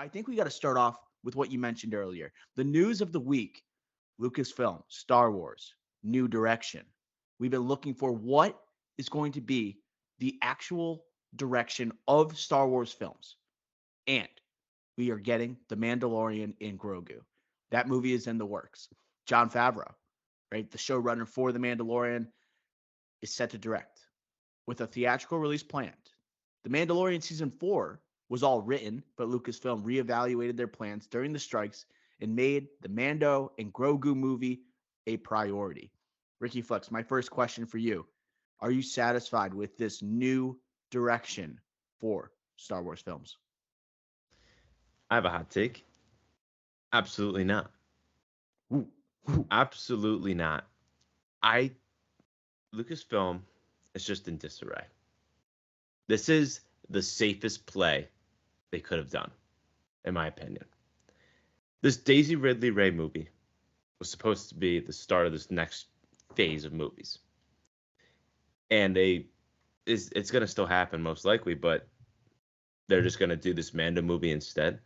But I think we got to start off with what you mentioned earlier. The news of the week: Lucasfilm, Star Wars, new direction. We've been looking for what is going to be the actual direction of Star Wars films. And we are getting The Mandalorian in Grogu. That movie is in the works. Jon Favreau, right, the showrunner for The Mandalorian, is set to direct with a theatrical release planned. The Mandalorian season 4 was all written, but Lucasfilm reevaluated their plans during the strikes and made the Mando and Grogu movie a priority. Ricky Flex, my first question for you: are you satisfied with this new direction for Star Wars films? I have a hot take. Absolutely not. Ooh, ooh. Absolutely not. I Lucasfilm is just in disarray. This is the safest play they could have done, in my opinion. This Daisy Ridley Ray movie was supposed to be the start of this next phase of movies. And it's gonna still happen most likely, but they're just gonna do this Mando movie instead.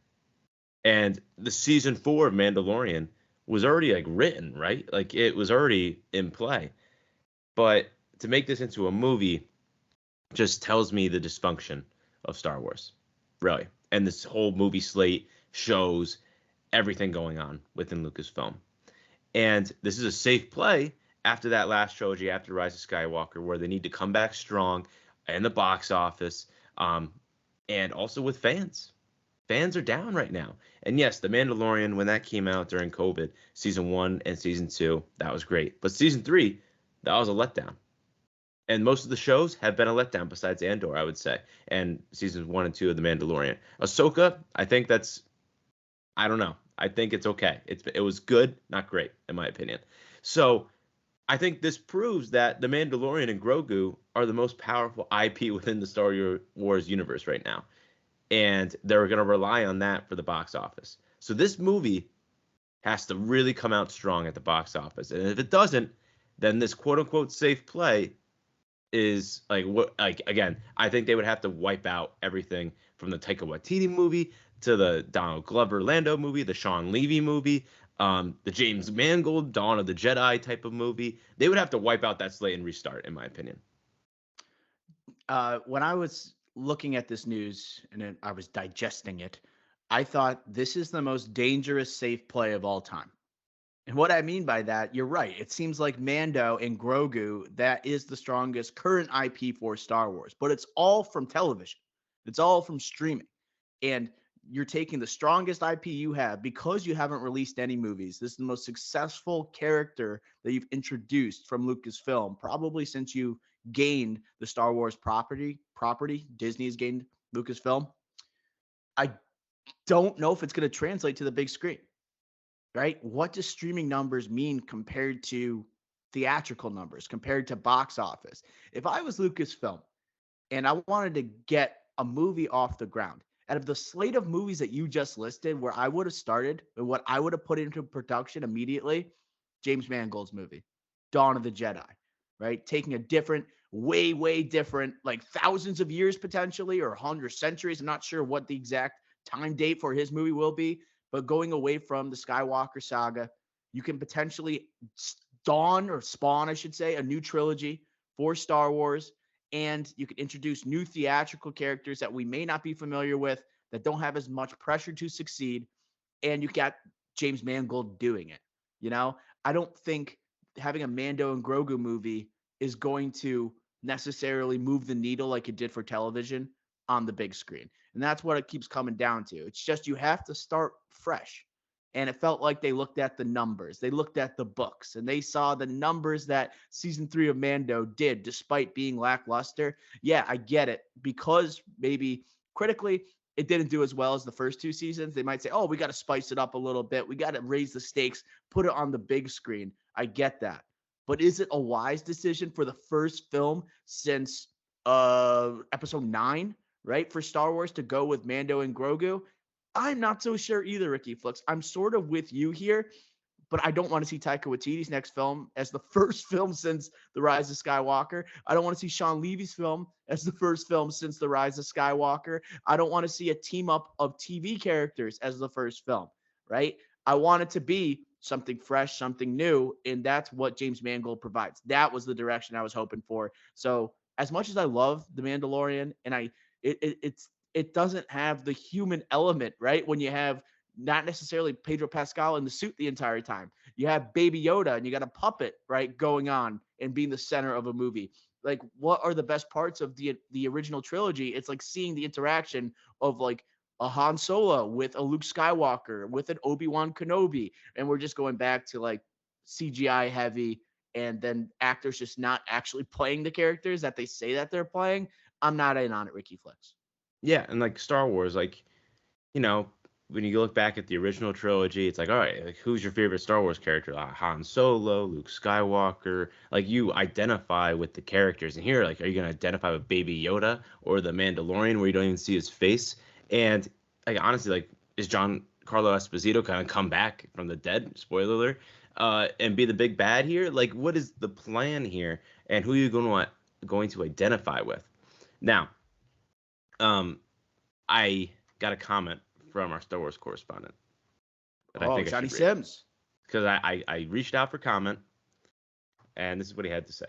And the season 4 of Mandalorian was already like written, right? Like it was already in play. But to make this into a movie just tells me the dysfunction of Star Wars, really. And this whole movie slate shows everything going on within Lucasfilm. And this is a safe play after that last trilogy, after Rise of Skywalker, where they need to come back strong in the box office, and also with fans. Fans are down right now. And yes, The Mandalorian, when that came out during COVID, season 1 and season 2, that was great. But season 3, that was a letdown. And most of the shows have been a letdown besides Andor, I would say, and seasons 1 and 2 of The Mandalorian. Ahsoka, I don't know. I think it's okay. It was good, not great, in my opinion. So I think this proves that The Mandalorian and Grogu are the most powerful IP within the Star Wars universe right now. And they're going to rely on that for the box office. So this movie has to really come out strong at the box office. And if it doesn't, then this quote unquote safe play is again, I think they would have to wipe out everything from the Taika Waititi movie to the Donald Glover Lando movie, the Sean Levy movie, the James Mangold Dawn of the Jedi type of movie. They would have to wipe out that slate and restart, in my opinion. When I was looking at this news and I was digesting it, I thought this is the most dangerous safe play of all time. And what I mean by that, you're right. It seems like Mando and Grogu, that is the strongest current IP for Star Wars, but it's all from television. It's all from streaming. And you're taking the strongest IP you have because you haven't released any movies. This is the most successful character that you've introduced from Lucasfilm, probably since you gained the Star Wars property. Disney has gained Lucasfilm. I don't know if it's going to translate to the big screen, right? What does streaming numbers mean compared to theatrical numbers, compared to box office? If I was Lucasfilm and I wanted to get a movie off the ground, out of the slate of movies that you just listed, where I would have started and what I would have put into production immediately, James Mangold's movie, Dawn of the Jedi, right? Taking a different, way different, like thousands of years potentially, or 100 centuries. I'm not sure what the exact time date for his movie will be, but going away from the Skywalker saga, you can potentially spawn, I should say, a new trilogy for Star Wars. And you can introduce new theatrical characters that we may not be familiar with, that don't have as much pressure to succeed. And you got James Mangold doing it. I don't think having a Mando and Grogu movie is going to necessarily move the needle like it did for television on the big screen. And that's what it keeps coming down to. It's just you have to start fresh. And it felt like they looked at the numbers. They looked at the books and they saw the numbers that season 3 of Mando did, despite being lackluster. Yeah, I get it. Because maybe critically, it didn't do as well as the first 2 seasons. They might say, oh, we got to spice it up a little bit. We got to raise the stakes, put it on the big screen. I get that. But is it a wise decision for the first film since episode 9, right, for Star Wars to go with Mando and Grogu? I'm not so sure either, Ricky Flux. I'm sort of with you here, but I don't want to see Taika Waititi's next film as the first film since The Rise of Skywalker. I don't want to see Sean Levy's film as the first film since The Rise of Skywalker. I don't want to see a team up of TV characters as the first film, right? I want it to be something fresh, something new, and that's what James Mangold provides. That was the direction I was hoping for. So, as much as I love The Mandalorian, and it doesn't have the human element, right? When you have not necessarily Pedro Pascal in the suit the entire time. You have Baby Yoda and you got a puppet, right, going on and being the center of a movie. Like, what are the best parts of the original trilogy? It's like seeing the interaction of like a Han Solo with a Luke Skywalker, with an Obi-Wan Kenobi. And we're just going back to like CGI heavy and then actors just not actually playing the characters that they say that they're playing. I'm not in on it, Ricky Flicks. Yeah, and like Star Wars, like, you know, when you look back at the original trilogy, it's like, all right, like who's your favorite Star Wars character? Han Solo, Luke Skywalker. Like you identify with the characters. And here, like, are you gonna identify with Baby Yoda or the Mandalorian where you don't even see his face? And like honestly, like, is Giancarlo Esposito kind of come back from the dead? Spoiler alert. And be the big bad here? Like, what is the plan here? And who are you going to identify with? Now, I got a comment from our Star Wars correspondent that I think I Johnny should read. Sims. Because I reached out for comment, and this is what he had to say.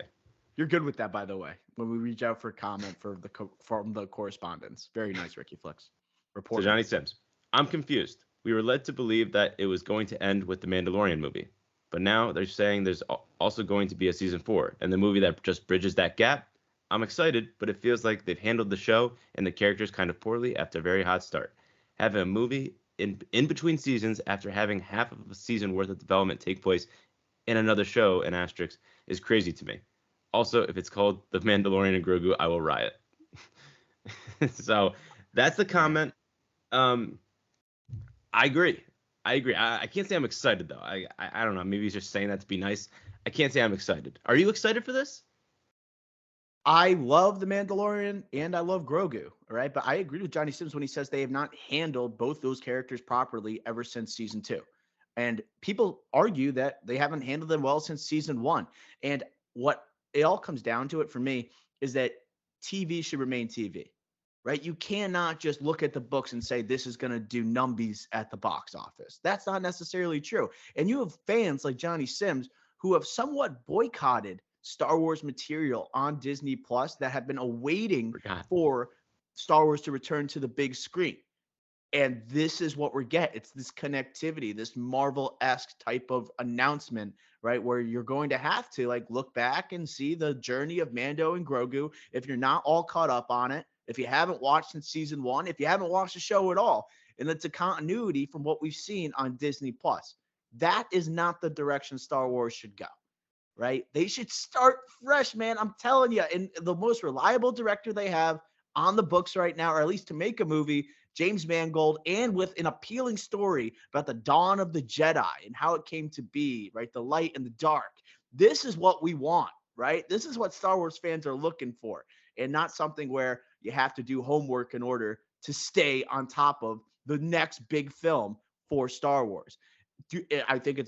You're good with that, by the way. When we reach out for comment from the correspondence, very nice, Ricky Flicks. So Johnny Sims, I'm confused. We were led to believe that it was going to end with the Mandalorian movie, but now they're saying there's also going to be a season 4, and the movie that just bridges that gap. I'm excited, but it feels like they've handled the show and the characters kind of poorly after a very hot start. Having a movie in between seasons after having half of a season worth of development take place in another show, an asterisk, is crazy to me. Also, if it's called The Mandalorian and Grogu, I will riot. So that's the comment. I agree. I can't say I'm excited though. I don't know. Maybe he's just saying that to be nice. I can't say I'm excited. Are you excited for this? I love The Mandalorian and I love Grogu, right? But I agree with Johnny Sims when he says they have not handled both those characters properly ever since season 2. And people argue that they haven't handled them well since season 1. And what it all comes down to it for me is that TV should remain TV, right? You cannot just look at the books and say this is going to do numbies at the box office. That's not necessarily true. And you have fans like Johnny Sims who have somewhat boycotted Star Wars material on Disney Plus that have been awaiting for Star Wars to return to the big screen. And this is what we're getting. It's this connectivity, this Marvel-esque type of announcement, right? Where you're going to have to like look back and see the journey of Mando and Grogu. If you're not all caught up on it, if you haven't watched since season 1, if you haven't watched the show at all, and it's a continuity from what we've seen on Disney Plus. That is not the direction Star Wars should go. Right? They should start fresh, man. I'm telling you. And the most reliable director they have on the books right now, or at least to make a movie, James Mangold, and with an appealing story about the dawn of the Jedi and how it came to be, right? The light and the dark. This is what we want, right? This is what Star Wars fans are looking for, and not something where you have to do homework in order to stay on top of the next big film for Star Wars. I think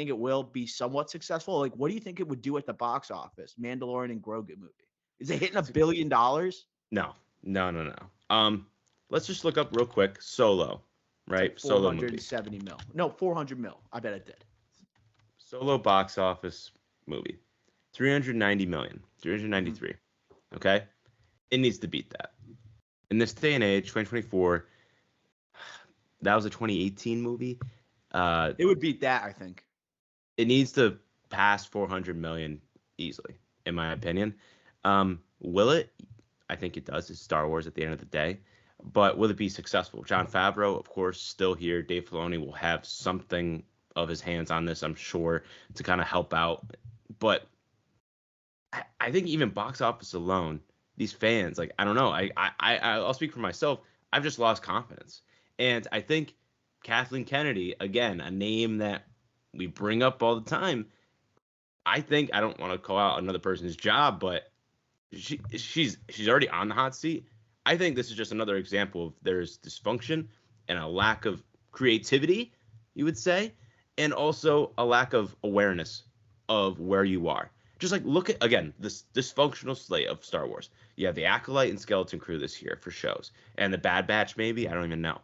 it will be somewhat successful. Like, what do you think it would do at the box office? Mandalorian and Grogu movie. Is it hitting $1 billion? No. Let's just look up real quick. Solo, right? Like 470 mil. No, 400 mil. I bet it did. Solo box office movie. 390 million. 393. Okay? It needs to beat that. In this day and age, 2024, that was a 2018 movie. It would beat that, I think. It needs to pass 400 million easily, in my opinion. Will it? I think it does. It's Star Wars at the end of the day. But will it be successful? Jon Favreau, of course, still here. Dave Filoni will have something of his hands on this, I'm sure, to kind of help out. But I think even box office alone, these fans, like, I don't know. I'll speak for myself. I've just lost confidence. And I think Kathleen Kennedy, again, a name that we bring up all the time. I think, I don't want to call out another person's job, but she's already on the hot seat. I think this is just another example of there's dysfunction and a lack of creativity, you would say. and also a lack of awareness of where you are. Just like look at again this dysfunctional slate of Star Wars. You have the Acolyte and Skeleton Crew this year for shows, and the Bad Batch maybe I don't even know.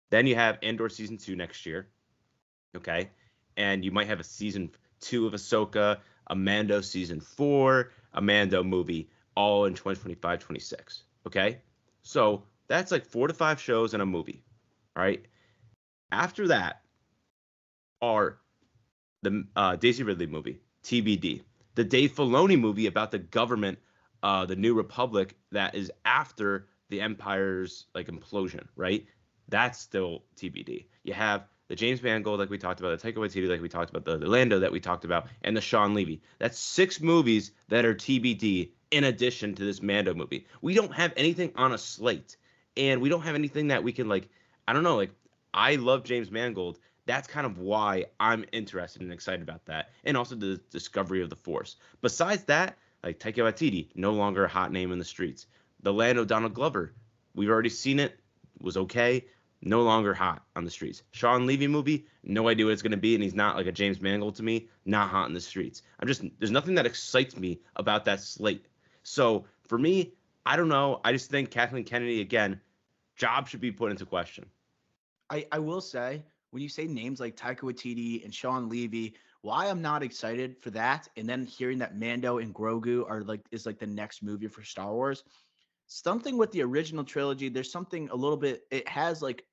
Then you have Andor season 2 next year, okay, and you might have a season 2 of Ahsoka, a Mando season 4, a Mando movie, all in 2025, 26. Okay, so that's like 4 to 5 shows and a movie, right? After that are the Daisy Ridley movie, TBD. The Dave Filoni movie about the government, the New Republic that is after the Empire's like implosion, right? That's still TBD. You have the James Mangold like we talked about, the Taika Waititi like we talked about, the Lando that we talked about, and the Sean Levy. That's 6 movies that are TBD in addition to this Mando movie. We don't have anything on a slate, and we don't have anything that we can like. I don't know. Like I love James Mangold. That's kind of why I'm interested and excited about that, and also the discovery of the Force. Besides that, like Taika Waititi, no longer a hot name in the streets. The Lando Donald Glover, we've already seen it, was okay, no longer hot on the streets. Sean Levy movie, no idea what it's gonna be, and he's not like a James Mangold to me, not hot in the streets. There's nothing that excites me about that slate. So for me, I don't know. I just think Kathleen Kennedy again, job should be put into question. I will say, when you say names like Taika Waititi and Sean Levy, why I'm not excited for that, and then hearing that Mando and Grogu are like is like the next movie for Star Wars. Something with the original trilogy, there's something a little bit. It has like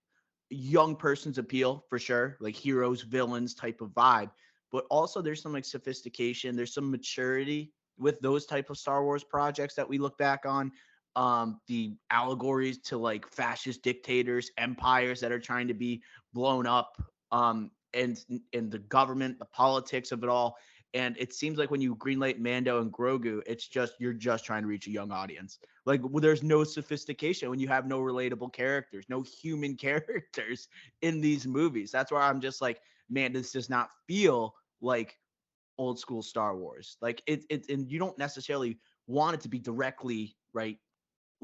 young person's appeal for sure, like heroes, villains type of vibe. But also there's some like sophistication, there's some maturity with those type of Star Wars projects that we look back on. The allegories to like fascist dictators, empires that are trying to be blown up, and the government, the politics of it all. And it seems like when you greenlight Mando and Grogu, it's just you're just trying to reach a young audience. Like well, there's no sophistication when you have no relatable characters, no human characters in these movies. That's where I'm just like, man, this does not feel like old school Star Wars. Like and you don't necessarily want it to be directly right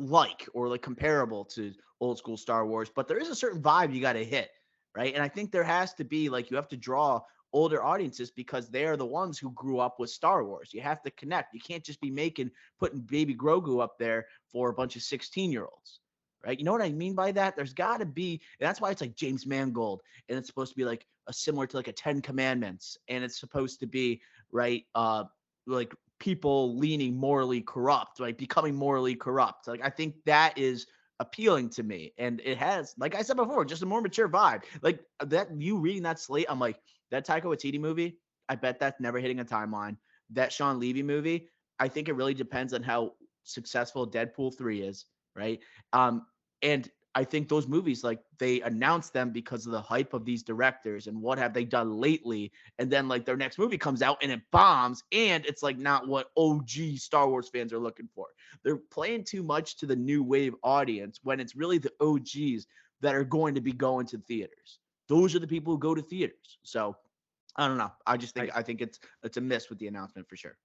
like or like comparable to old school Star Wars, but there is a certain vibe you got to hit, right? And I think there has to be like you have to draw older audiences because they are the ones who grew up with Star Wars. You have to connect. You can't just be putting baby Grogu up there for a bunch of 16-year-olds. Right? You know what I mean by that? There's got to be, and that's why it's like James Mangold, and it's supposed to be like a similar to like a Ten Commandments, and it's supposed to be right, like people leaning morally corrupt, like becoming morally corrupt. Like I think that is appealing to me. And it has, like I said before, just a more mature vibe. Like that you reading that slate, I'm like, that Taika Waititi movie, I bet that's never hitting a timeline. That Sean Levy movie, I think it really depends on how successful Deadpool 3 is, right? And I think those movies, like they announced them because of the hype of these directors and what have they done lately. And then like their next movie comes out and it bombs, and it's like not what OG Star Wars fans are looking for. They're playing too much to the new wave audience when it's really the OGs that are going to be going to theaters. Those are the people who go to theaters. So I don't know. I think it's a miss with the announcement for sure.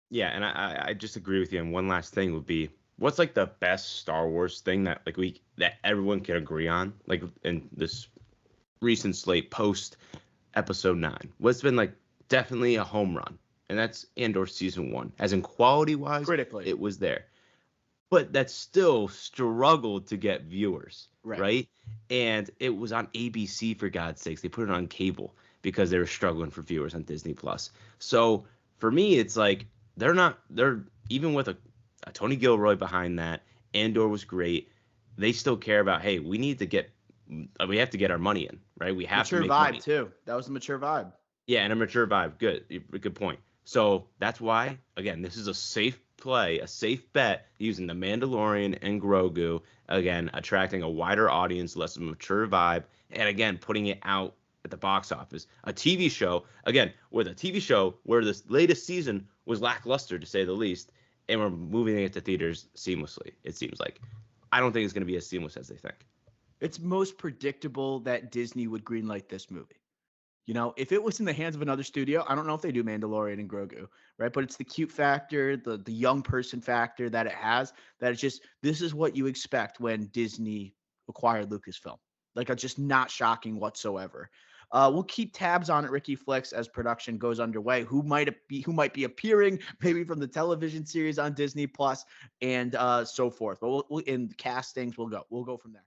Yeah, and I just agree with you. And one last thing would be, what's like the best Star Wars thing that like we that everyone can agree on, like in this recent slate post Episode 9? What's been like definitely a home run, and that's Andor season 1. As in quality wise, Critically. it was there, but that still struggled to get viewers, Right. right? And it was on ABC for God's sakes. They put it on cable because they were struggling for viewers on Disney Plus. So for me, it's like they're even with a Tony Gilroy behind that. Andor was great. They still care about, hey, we have to get our money in, right? We have to Mature make vibe money. too. That was a mature vibe. Yeah, and a mature vibe. Good point. So that's why, again, this is a safe play, a safe bet using the Mandalorian and Grogu. Again, attracting a wider audience, less of a mature vibe, and again, putting it out at the box office. A TV show, again, with a TV show where this latest season was lackluster to say the least, and we're moving it to theaters seamlessly. It seems like. I don't think it's going to be as seamless as they think. It's most predictable that Disney would greenlight this movie. You know, if it was in the hands of another studio, I don't know if they do Mandalorian and Grogu, right? But it's the cute factor, the young person factor that it has, that it's just this is what you expect when Disney acquired Lucasfilm. Like it's just not shocking whatsoever. We'll keep tabs on it, Ricky Flicks, as production goes underway. Who might be appearing, maybe from the television series on Disney Plus, and so forth. But we'll in castings, we'll go from there.